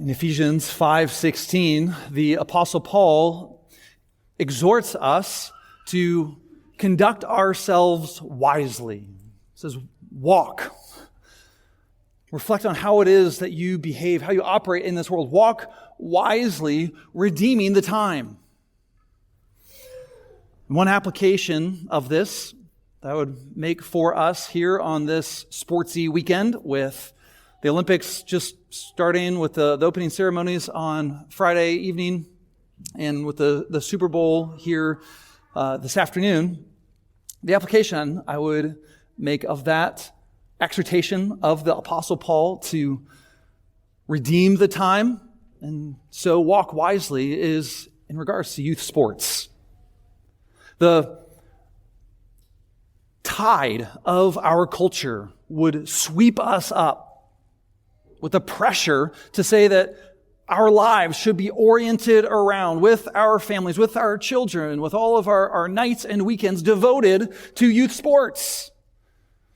In Ephesians 5:16, the Apostle Paul exhorts us to conduct ourselves wisely. He says, walk. Reflect on how it is that you behave, how you operate in this world. Walk wisely, redeeming the time. One application of this that I would make for us here on this sportsy weekend with the Olympics just starting with the opening ceremonies on Friday evening and with the Super Bowl here this afternoon, the application I would make of that exhortation of the Apostle Paul to redeem the time and so walk wisely is in regards to youth sports. The tide of our culture would sweep us up with the pressure to say that our lives should be oriented around, with our families, with our children, with all of our nights and weekends devoted to youth sports.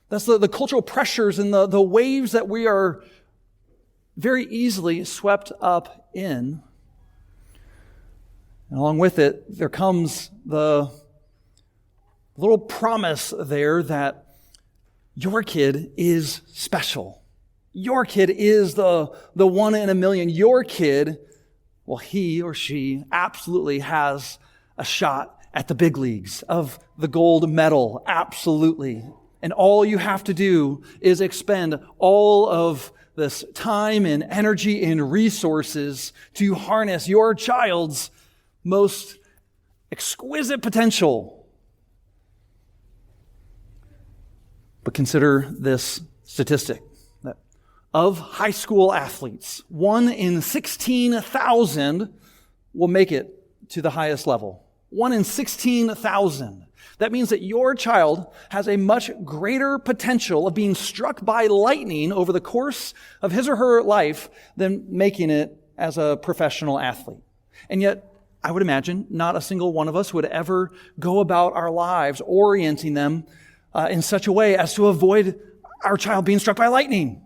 That's the cultural pressures and the waves that we are very easily swept up in. And along with it, there comes the little promise there that your kid is special. Your kid is the one in a million. Your kid, well, he or she absolutely has a shot at the big leagues of the gold medal. Absolutely. And all you have to do is expend all of this time and energy and resources to harness your child's most exquisite potential. But consider this statistic. Of high school athletes, 1 in 16,000 will make it to the highest level. 1 in 16,000. That means that your child has a much greater potential of being struck by lightning over the course of his or her life than making it as a professional athlete. And yet, I would imagine not a single one of us would ever go about our lives orienting them in such a way as to avoid our child being struck by lightning.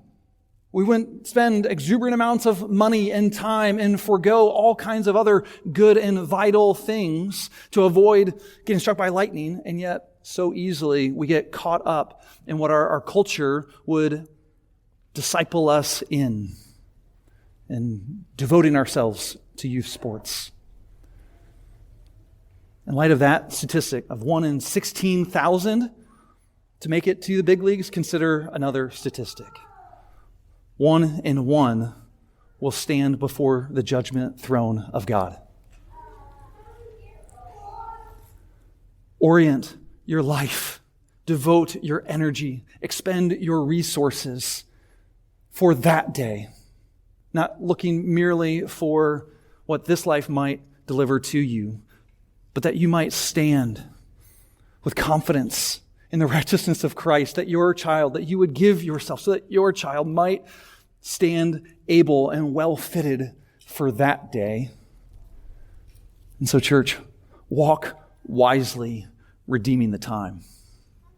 We wouldn't spend exuberant amounts of money and time and forego all kinds of other good and vital things to avoid getting struck by lightning, and yet so easily we get caught up in what our culture would disciple us in and devoting ourselves to youth sports. In light of that statistic of 1 in 16,000 to make it to the big leagues, consider another statistic. 1 in 1 will stand before the judgment throne of God. Orient your life, devote your energy, expend your resources for that day, not looking merely for what this life might deliver to you, but that you might stand with confidence in the righteousness of Christ, that your child, that you would give yourself so that your child might stand able and well fitted for that day. And so, church, walk wisely, redeeming the time.